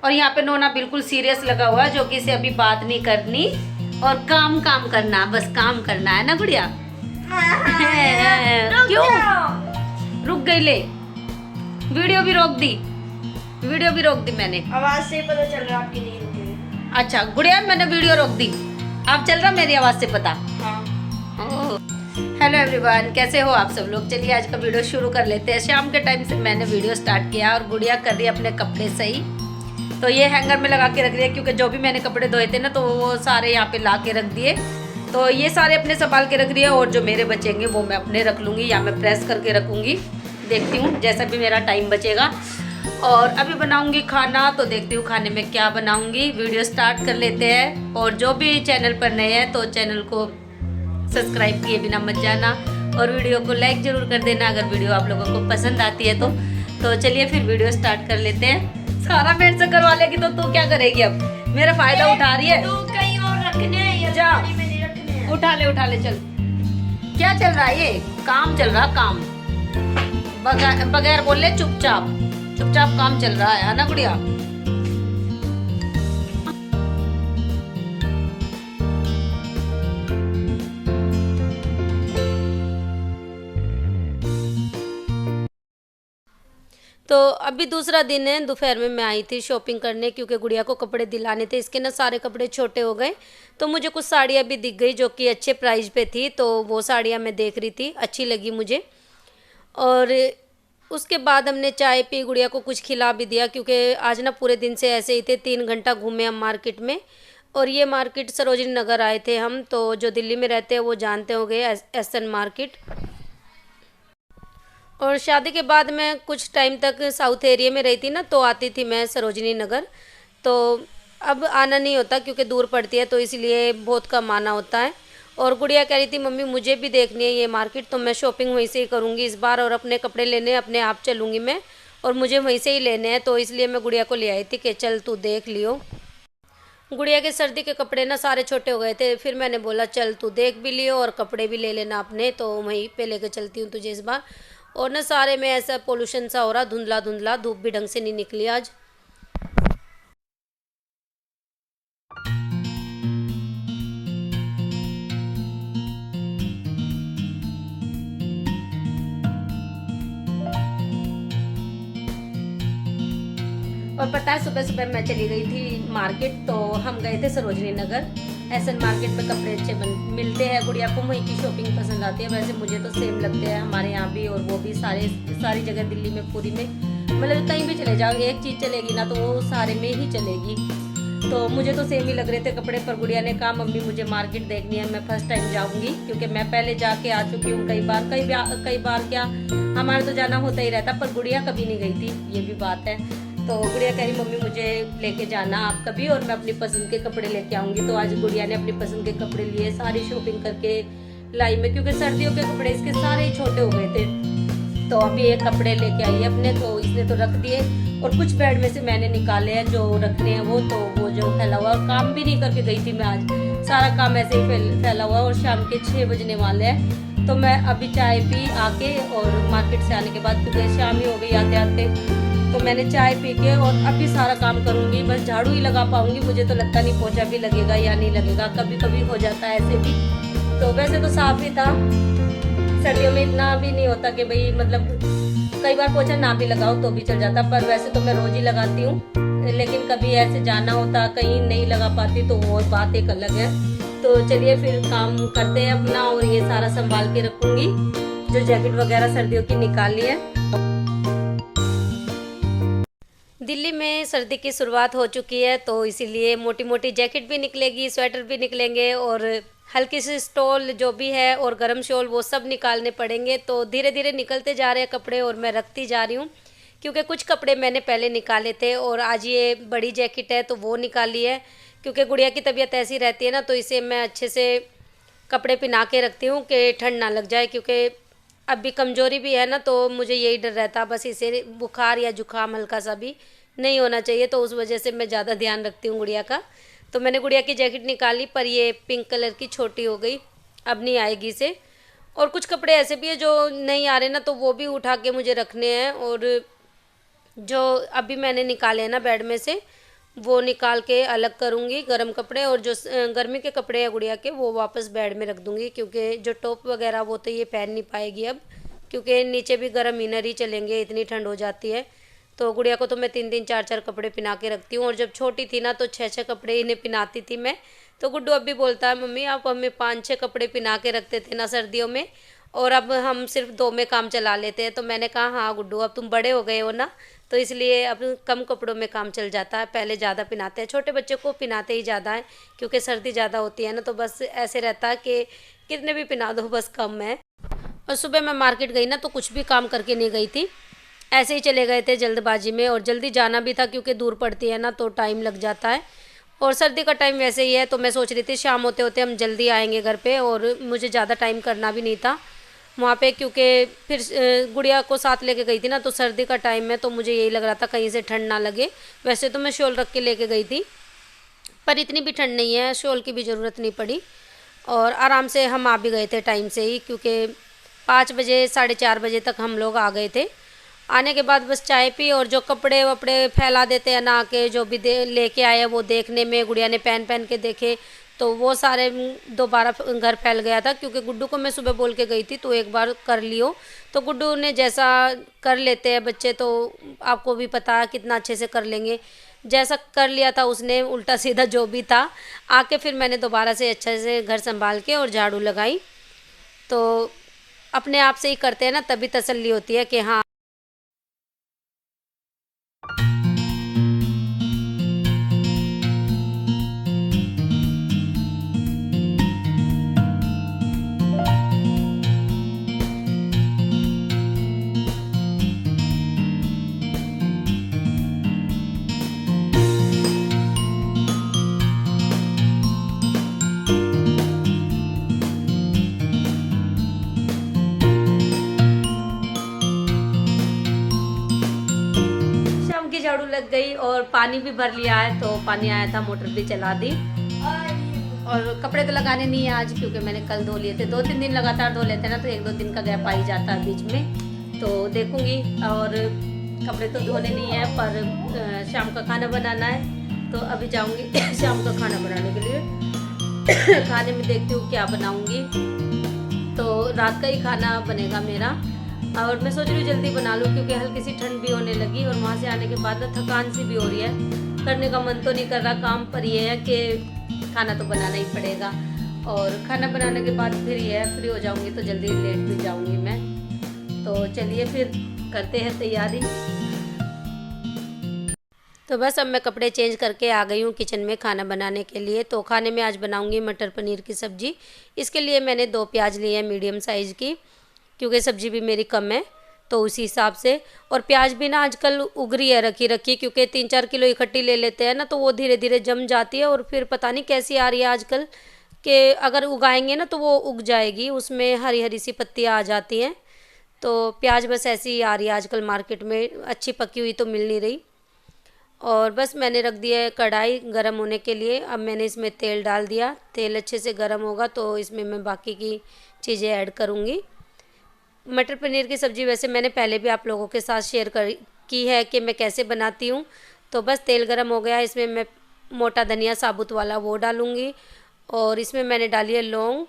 और यहाँ पे नोना बिल्कुल सीरियस लगा हुआ है, जो कि इसे अभी बात नहीं करनी और काम काम करना, बस काम करना है ना गुड़िया। क्यों रुक गई? ले वीडियो भी रोक दी, वीडियो भी रोक दी मैंने। आवाज से पता चल रहा है आपकी नहीं रुकी। अच्छा गुड़िया, मैंने वीडियो रोक दी, आप चल रहा मेरी आवाज से पता। हाँ। हेलो एवरीवन, कैसे हो आप सब लोग? चलिए आज का वीडियो शुरू कर लेते हैं। शाम के टाइम से मैंने वीडियो स्टार्ट किया और गुड़िया कर रही है अपने कपड़े सही। तो ये हैंगर में लगा के रख दिया, क्योंकि जो भी मैंने कपड़े धोए थे ना, तो वो सारे यहाँ पे ला के रख दिए। तो ये सारे अपने संभाल के रख दिए, और जो मेरे बचेंगे वो मैं अपने रख लूँगी या मैं प्रेस करके रखूँगी, देखती हूँ जैसा भी मेरा टाइम बचेगा। और अभी बनाऊंगी खाना, तो देखती हूँ खाने में क्या बनाऊंगी। वीडियो स्टार्ट कर लेते हैं। और जो भी चैनल पर नए हैं तो चैनल को सब्सक्राइब किए बिना मत जाना, और वीडियो को लाइक ज़रूर कर देना अगर वीडियो आप लोगों को पसंद आती है तो चलिए फिर वीडियो स्टार्ट कर लेते हैं। सारा मेरे से करवा लेगी तो तू क्या करेगी? अब मेरा फ़ायदा उठा रही है। तू कहीं और रखने हैं या जा। थाली में नहीं रखने हैं। उठा ले चल। क्या चल रहा है? ये काम चल रहा, काम बगैर बोले चुपचाप काम चल रहा है ना गुड़िया? तो अभी दूसरा दिन है, दोपहर में मैं आई थी शॉपिंग करने, क्योंकि गुड़िया को कपड़े दिलाने थे। इसके ना सारे कपड़े छोटे हो गए, तो मुझे कुछ साड़ियाँ भी दिख गई जो कि अच्छे प्राइस पे थी, तो वो साड़ियाँ मैं देख रही थी, अच्छी लगी मुझे। और उसके बाद हमने चाय पी, गुड़िया को कुछ खिला भी दिया, क्योंकि आज ना पूरे दिन से ऐसे ही थे। 3 घंटा घूमे हम मार्केट में। और ये मार्केट सरोजनी नगर आए थे हम, तो जो दिल्ली में रहते हैं वो जानते होंगे, एसएन मार्केट। और शादी के बाद मैं कुछ टाइम तक साउथ एरिया में रही थी ना, तो आती थी मैं सरोजनी नगर। तो अब आना नहीं होता क्योंकि दूर पड़ती है, तो इसलिए बहुत कम आना होता है। और गुड़िया कह रही थी मम्मी मुझे भी देखनी है ये मार्केट, तो मैं शॉपिंग वहीं से ही करूँगी इस बार, और अपने कपड़े लेने अपने आप चलूँगी मैं, और मुझे वहीं से ही लेने हैं। तो इसलिए मैं गुड़िया को ले आई थी कि चल तू देख लियो। गुड़िया के सर्दी के कपड़े ना सारे छोटे हो गए थे, फिर मैंने बोला चल तू देख भी लियो और कपड़े भी ले लेना अपने, तो वहीं पे लेके चलती हूँ तुझे इस बार। और ना सारे में ऐसा पोल्यूशन सा हो रहा, धुंधला धुंधला, धूप भी ढंग से नहीं निकली आज। और पता है सुबह सुबह मैं चली गई थी मार्केट, तो हम गए थे सरोजनी नगर। एसएन मार्केट में कपड़े अच्छे मिलते हैं, गुड़िया को वहीं की शॉपिंग पसंद आती है। वैसे मुझे तो सेम लगते हैं हमारे यहाँ भी, और वो भी सारी जगह दिल्ली में पूरी में, मतलब कहीं भी चले जाओ एक चीज़ चलेगी ना तो वो सारे में ही चलेगी। तो मुझे तो सेम ही लग रहे थे कपड़े, पर गुड़िया ने कहा मम्मी मुझे मार्केट देखनी है, मैं फर्स्ट टाइम जाऊँगी, क्योंकि मैं पहले जाके आ चुकी हूँ कई बार क्या हमारा तो जाना होता ही रहता, पर गुड़िया कभी नहीं गई थी, ये भी बात है। तो गुड़िया कह रही मम्मी मुझे लेके जाना आप कभी, और मैं अपनी पसंद के कपड़े लेके आऊँगी। तो आज गुड़िया ने अपनी पसंद के कपड़े लिए, सारी शॉपिंग करके लाई में, क्योंकि सर्दियों के कपड़े इसके सारे ही छोटे हो गए थे। तो अभी एक कपड़े लेके आई है अपने, तो इसने तो रख दिए, और कुछ बेड में से मैंने निकाले हैं जो रखने हैं वो, तो वो जो फैला हुआ, काम भी नहीं करके गई थी मैं आज, सारा काम ऐसे ही फैला हुआ। और शाम के 6 बजने वाले हैं, तो मैं अभी चाय पी आके, और मार्केट से आने के बाद, क्योंकि शाम ही हो गई आते आते, तो मैंने चाय पी के और अभी सारा काम करूँगी। बस झाड़ू ही लगा पाऊँगी, मुझे तो लगता नहीं पोछा भी लगेगा या नहीं लगेगा, कभी कभी हो जाता है ऐसे भी। तो वैसे तो साफ ही था, सर्दियों में इतना भी नहीं होता कि भाई मतलब कई बार पोछा ना भी लगाओ तो भी चल जाता, पर वैसे तो मैं रोज ही लगाती हूँ। लेकिन कभी ऐसे जाना होता कहीं नहीं लगा पाती, तो वो बात एक अलग है। तो चलिए फिर काम करते हैं अपना, और ये सारा संभाल के रखूँगी, जो जैकेट वगैरह सर्दियों की निकाली है। दिल्ली में सर्दी की शुरुआत हो चुकी है, तो इसीलिए मोटी मोटी जैकेट भी निकलेगी, स्वेटर भी निकलेंगे, और हल्की सी स्टॉल जो भी है और गर्म शॉल वो सब निकालने पड़ेंगे। तो धीरे धीरे निकलते जा रहे हैं कपड़े, और मैं रखती जा रही हूँ, क्योंकि कुछ कपड़े मैंने पहले निकाले थे, और आज ये बड़ी जैकेट है तो वो निकाली है, क्योंकि गुड़िया की तबीयत ऐसी रहती है ना, तो इसे मैं अच्छे से कपड़े पहना के रखती हूँ कि ठंड ना लग जाए, क्योंकि अभी कमज़ोरी भी है ना, तो मुझे यही डर रहता, बस इसे बुखार या जुकाम हल्का सा भी नहीं होना चाहिए, तो उस वजह से मैं ज़्यादा ध्यान रखती हूँ गुड़िया का। तो मैंने गुड़िया की जैकेट निकाली, पर ये पिंक कलर की छोटी हो गई, अब नहीं आएगी इसे। और कुछ कपड़े ऐसे भी है जो नहीं आ रहे ना, तो वो भी उठा के मुझे रखने हैं, और जो अभी मैंने निकाले हैं ना बेड में से, वो निकाल के अलग करूँगी गर्म कपड़े, और जो गर्मी के कपड़े हैं गुड़िया के वो वापस बेड में रख दूँगी, क्योंकि जो टॉप वगैरह वो तो ये पहन नहीं पाएगी अब, क्योंकि नीचे भी गर्म इनर ही चलेंगे, इतनी ठंड हो जाती है। तो गुड़िया को तो मैं 3-3 4-4 कपड़े पहना के रखती हूँ, और जब छोटी थी ना तो 6-6 कपड़े इन्हें पहनाती थी मैं। तो गुड्डू अब भी बोलता है मम्मी आप हमें 5-6 कपड़े पहना के रखते थे ना सर्दियों में, और अब हम सिर्फ 2 में काम चला लेते हैं। तो मैंने कहा हाँ गुड्डू अब तुम बड़े हो गए हो ना, तो इसलिए अब कम कपड़ों में काम चल जाता है, पहले ज़्यादा पहनाते हैं। छोटे बच्चे को पहनाते ही ज़्यादा है, क्योंकि सर्दी ज़्यादा होती है ना, तो बस ऐसे रहता है कि कितने भी पहना दो बस कम है। और सुबह मैं मार्केट गई ना तो कुछ भी काम करके नहीं गई थी, ऐसे ही चले गए थे जल्दबाजी में, और जल्दी जाना भी था क्योंकि दूर पड़ती है ना तो टाइम लग जाता है, और सर्दी का टाइम वैसे ही है। तो मैं सोच रही थी शाम होते होते हम जल्दी आएंगे घर पे, और मुझे ज़्यादा टाइम करना भी नहीं था वहाँ पे, क्योंकि फिर गुड़िया को साथ लेके गई थी ना, तो सर्दी का टाइम है तो मुझे यही लग रहा था कहीं से ठंड ना लगे। वैसे तो मैं शॉल रख के लेके गई थी, पर इतनी भी ठंड नहीं है, शॉल की भी ज़रूरत नहीं पड़ी, और आराम से हम आ भी गए थे टाइम से ही, क्योंकि 5 बजे 4:30 बजे तक हम लोग आ गए थे। आने के बाद बस चाय पी, और जो कपड़े वपड़े फैला देते हैं ना के, जो भी लेके आए वो देखने में गुड़िया ने पहन पहन के देखे, तो वो सारे दोबारा घर फैल गया था, क्योंकि गुड्डू को मैं सुबह बोल के गई थी तो एक बार कर लियो, तो गुड्डू ने जैसा कर लेते हैं बच्चे, तो आपको भी पता है कितना अच्छे से कर लेंगे, जैसा कर लिया था उसने उल्टा सीधा जो भी था। आके फिर मैंने दोबारा से अच्छे से घर संभाल के और झाड़ू लगाई। तो अपने आप से ही करते हैं ना तभी तसल्ली होती है कि हाँ। शाम की झाड़ू लग गई और पानी भी भर लिया है, तो पानी आया था मोटर भी चला दी, और कपड़े तो लगाने नहीं है आज क्योंकि मैंने कल धो लिए थे। 2-3 दिन लगातार धो लेते हैं ना तो 1-2 दिन का गैप आ ही जाता है बीच में, तो देखूंगी। और कपड़े तो धोने नहीं है, पर शाम का खाना बनाना है, तो अभी जाऊंगी शाम का खाना बनाने के लिए। खाने में देखती हूँ क्या बनाऊंगी, तो रात का ही खाना बनेगा मेरा, और मैं सोच रही हूँ जल्दी बना लूँ क्योंकि हल्की सी ठंड भी होने लगी, और वहाँ से आने के बाद ना थकान सी भी हो रही है, करने का मन तो नहीं कर रहा काम, पर ये है कि खाना तो बनाना ही पड़ेगा। और खाना बनाने के बाद फिर ये है फ्री हो जाऊंगी तो जल्दी लेट भी जाऊंगी मैं। तो चलिए फिर करते हैं तैयारी। तो बस अब मैं कपड़े चेंज करके आ गई हूँ किचन में खाना बनाने के लिए। तो खाने में आज बनाऊंगी मटर पनीर की सब्ज़ी। इसके लिए मैंने 2 प्याज लिए हैं मीडियम साइज़ की, क्योंकि सब्ज़ी भी मेरी कम है तो उसी हिसाब से। और प्याज भी ना आजकल उगरी है रखी रखी, क्योंकि 3-4 किलो इकट्ठी ले लेते हैं ना तो वो धीरे धीरे जम जाती है, और फिर पता नहीं कैसी आ रही है आजकल कि अगर उगाएंगे ना तो वो उग जाएगी, उसमें हरी हरी सी पत्तियाँ आ जाती हैं। तो प्याज बस ऐसी ही आ रही है आजकल मार्केट में, अच्छी पकी हुई तो मिल नहीं रही। और बस मैंने रख दिया है कढ़ाई गर्म होने के लिए। अब मैंने इसमें तेल डाल दिया, तेल अच्छे से गर्म होगा तो इसमें मैं बाकी की चीज़ें ऐड करूँगी। मटर पनीर की सब्ज़ी वैसे मैंने पहले भी आप लोगों के साथ शेयर की है कि मैं कैसे बनाती हूँ। तो बस तेल गरम हो गया, इसमें मैं मोटा धनिया साबुत वाला वो डालूँगी, और इसमें मैंने डाली है लौंग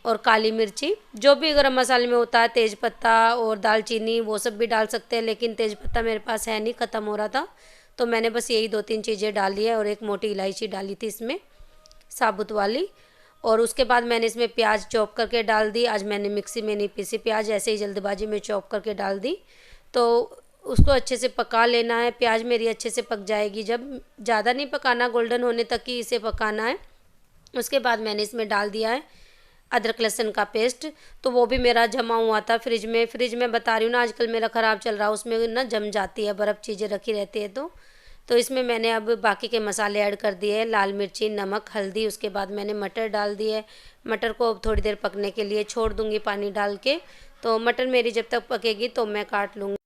और काली मिर्ची, जो भी गरम मसाले में होता है, तेज़ पत्ता और दालचीनी वो सब भी डाल सकते हैं, लेकिन तेज़ पत्ता मेरे पास है नहीं, ख़त्म हो रहा था, तो मैंने बस यही 2-3 चीज़ें डाली है, और एक मोटी इलायची डाली थी इसमें साबुत वाली। और उसके बाद मैंने इसमें प्याज चॉप करके डाल दी। आज मैंने मिक्सी में नहीं पीसी प्याज, ऐसे ही जल्दबाजी में चॉप करके डाल दी। तो उसको अच्छे से पका लेना है, प्याज मेरी अच्छे से पक जाएगी जब, ज़्यादा नहीं पकाना, गोल्डन होने तक ही इसे पकाना है। उसके बाद मैंने इसमें डाल दिया है अदरक लहसुन का पेस्ट, तो वो भी मेरा जमा हुआ था फ्रिज में बता रही हूँ ना आजकल मेरा ख़राब चल रहा है, उसमें ना जम जाती है, बर्फ़ चीज़ें रखी रहती है। तो इसमें मैंने अब बाकी के मसाले ऐड कर दिए, लाल मिर्ची, नमक, हल्दी। उसके बाद मैंने मटर डाल दिए। मटर को अब थोड़ी देर पकने के लिए छोड़ दूँगी पानी डाल के। तो मटर मेरी जब तक पकेगी तो मैं काट लूँगी।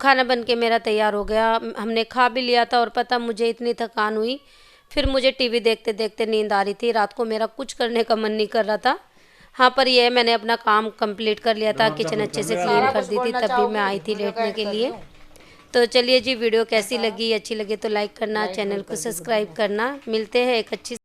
खाना बन के मेरा तैयार हो गया, हमने खा भी लिया था। और पता मुझे इतनी थकान हुई, फिर मुझे टीवी देखते देखते नींद आ रही थी। रात को मेरा कुछ करने का मन नहीं कर रहा था। हाँ, पर ये मैंने अपना काम कंप्लीट कर लिया था, किचन अच्छे से क्लीन कर दी थी, तभी मैं आई थी लेटने के लिए। तो चलिए जी, वीडियो कैसी लगी, अच्छी लगी तो लाइक करना, चैनल को सब्सक्राइब करना। मिलते हैं एक अच्छी